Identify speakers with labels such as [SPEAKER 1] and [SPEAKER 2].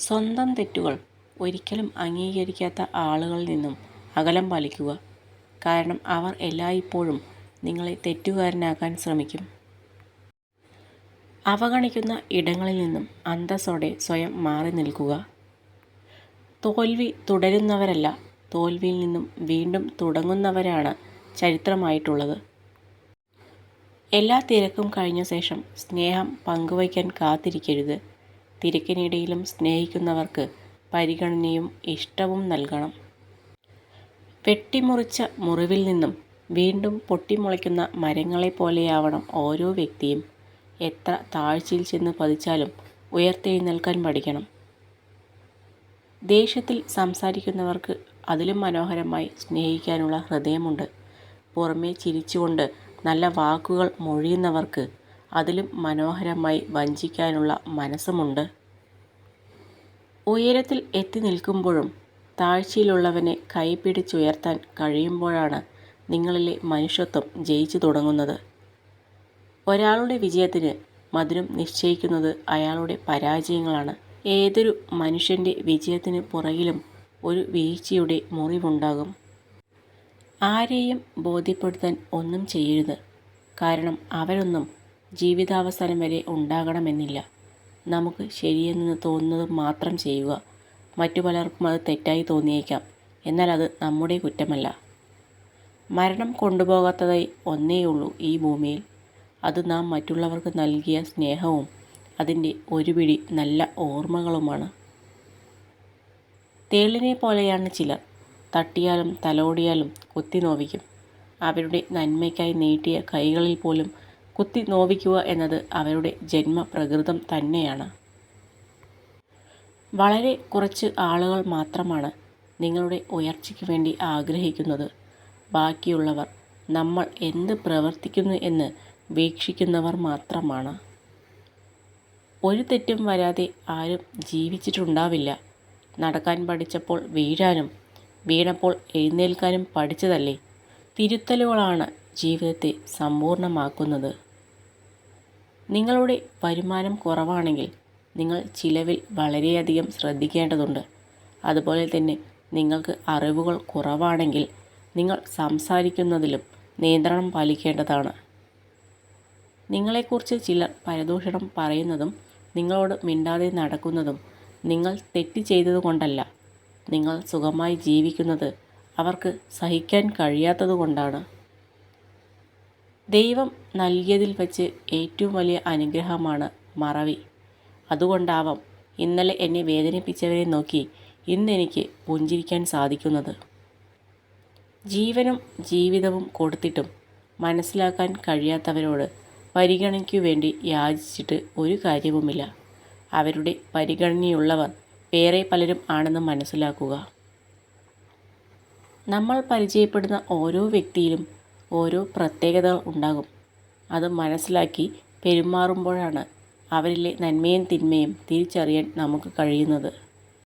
[SPEAKER 1] സ്വന്തം തെറ്റുകൾ ഒരിക്കലും അംഗീകരിക്കാത്ത ആളുകളിൽ നിന്നും അകലം പാലിക്കുക. കാരണം അവർ എല്ലായ്പ്പോഴും നിങ്ങളെ തെറ്റുകാരനാക്കാൻ ശ്രമിക്കും. അവഗണിക്കുന്ന ഇടങ്ങളിൽ നിന്നും അന്തസ്സോടെ സ്വയം മാറി നിൽക്കുക. തോൽവി തുടരുന്നവരല്ല, തോൽവിയിൽ നിന്നും വീണ്ടും തുടങ്ങുന്നവരാണ് ചരിത്രമായിട്ടുള്ളത്. എല്ലാ തിരക്കും കഴിഞ്ഞ ശേഷം സ്നേഹം പങ്കുവയ്ക്കാൻ കാത്തിരിക്കരുത്. തിരക്കിനിടയിലും സ്നേഹിക്കുന്നവർക്ക് പരിഗണനയും ഇഷ്ടവും നൽകണം. വെട്ടിമുറിച്ച മുറിവിൽ നിന്നും വീണ്ടും പൊട്ടിമുളയ്ക്കുന്ന മരങ്ങളെപ്പോലെയാവണം ഓരോ വ്യക്തിയും. എത്ര താഴ്ചയിൽ ചെന്ന് പതിച്ചാലും ഉയർത്തെഴുന്നേൽക്കാൻ പഠിക്കണം. ദേഷ്യത്തിൽ സംസാരിക്കുന്നവർക്ക് അതിലും മനോഹരമായി സ്നേഹിക്കാനുള്ള ഹൃദയമുണ്ട്. പുറമേ ചിരിച്ചുകൊണ്ട് നല്ല വാക്കുകൾ മൊഴിയുന്നവർക്ക് അതിലും മനോഹരമായി വഞ്ചിക്കാനുള്ള മനസ്സുമുണ്ട്. ഉയരത്തിൽ എത്തി നിൽക്കുമ്പോഴും താഴ്ചയിലുള്ളവനെ കൈപിടിച്ചുയർത്താൻ കഴിയുമ്പോഴാണ് നിങ്ങളിലെ മനുഷ്യത്വം ജയിച്ചു തുടങ്ങുന്നത്. ഒരാളുടെ വിജയത്തിന് മധുരം നിശ്ചയിക്കുന്നത് അയാളുടെ പരാജയങ്ങളാണ്. ഏതൊരു മനുഷ്യൻ്റെ വിജയത്തിന് പുറകിലും ഒരു വീഴ്ചയുടെ മുറിവുണ്ടാകും. ആരെയും ബോധ്യപ്പെടുത്താൻ ഒന്നും ചെയ്യരുത്. കാരണം അവരൊന്നും ജീവിതാവസാനം വരെ ഉണ്ടാകണമെന്നില്ല. നമുക്ക് ശരിയെന്ന് തോന്നുന്നത് മാത്രം ചെയ്യുക. മറ്റു പലർക്കും അത് തെറ്റായി തോന്നിയേക്കാം, എന്നാൽ അത് നമ്മുടെ കുറ്റമല്ല. മരണം കൊണ്ടുപോകാത്തതായി ഒന്നേയുള്ളൂ ഈ ഭൂമിയിൽ. അത് നാം മറ്റുള്ളവർക്ക് നൽകിയ സ്നേഹവും അതിൻ്റെ ഒരു പിടി നല്ല ഓർമ്മകളുമാണ്. തേളിനെ പോലെയാണ് ചിലർ. തട്ടിയാലും തലോടിയാലും കുത്തി നോവിക്കും. അവരുടെ നന്മയ്ക്കായി നീട്ടിയ കൈകളിൽ പോലും കുത്തി നോവിക്കുക എന്നത് അവരുടെ ജന്മപ്രകൃതം തന്നെയാണ്. വളരെ കുറച്ച് ആളുകൾ മാത്രമാണ് നിങ്ങളുടെ ഉയർച്ചയ്ക്ക് വേണ്ടി ആഗ്രഹിക്കുന്നത്. ബാക്കിയുള്ളവർ നമ്മൾ എന്ത് പ്രവർത്തിക്കുന്നു എന്ന് വീക്ഷിക്കുന്നവർ മാത്രമാണ്. ഒരു തെറ്റും വരാതെ ആരും ജീവിച്ചിട്ടുണ്ടാവില്ല. നടക്കാൻ പഠിച്ചപ്പോൾ വീഴാനും വീണപ്പോൾ എഴുന്നേൽക്കാനും പഠിച്ചതല്ലേ. തിരുത്തലുകളാണ് ജീവിതത്തെ സമ്പൂർണ്ണമാക്കുന്നത്. നിങ്ങളുടെ വരുമാനം കുറവാണെങ്കിൽ നിങ്ങൾ ചിലവിൽ വളരെയധികം ശ്രദ്ധിക്കേണ്ടതുണ്ട്. അതുപോലെ തന്നെ നിങ്ങൾക്ക് അറിവുകൾ കുറവാണെങ്കിൽ നിങ്ങൾ സംസാരിക്കുന്നതിലും നിയന്ത്രണം പാലിക്കേണ്ടതാണ്. നിങ്ങളെക്കുറിച്ച് ചിലർ പരദൂഷണം പറയുന്നതും നിങ്ങളോട് മിണ്ടാതെ നടക്കുന്നതും നിങ്ങൾ തെറ്റ് ചെയ്തതുകൊണ്ടല്ല. നിങ്ങൾ സുഖമായി ജീവിക്കുന്നത് അവർക്ക് സഹിക്കാൻ കഴിയാത്തതുകൊണ്ടാണ്. ദൈവം നൽകിയതിൽ വച്ച് ഏറ്റവും വലിയ അനുഗ്രഹമാണ് മറവി. അതുകൊണ്ടാവാം ഇന്നലെ എന്നെ വേദനിപ്പിച്ചവരെ നോക്കി ഇന്നെനിക്ക് പുഞ്ചിരിക്കാൻ സാധിക്കുന്നത്. ജീവനും ജീവിതവും കൊടുത്തിട്ടും മനസ്സിലാക്കാൻ കഴിയാത്തവരോട് പരിഗണനയ്ക്കു വേണ്ടി യാചിച്ചിട്ട് ഒരു കാര്യവുമില്ല. അവരുടെ പരിഗണനയുള്ളവർ വേറെ പലരും ആണെന്ന് മനസ്സിലാക്കുക. നമ്മൾ പരിചയപ്പെടുന്ന ഓരോ വ്യക്തിയിലും ഓരോ പ്രത്യേകതകൾ ഉണ്ടാകും. അത് മനസ്സിലാക്കി പെരുമാറുമ്പോഴാണ് അവരിലെ നന്മയും തിന്മയും തിരിച്ചറിയാൻ നമുക്ക് കഴിയുന്നത്.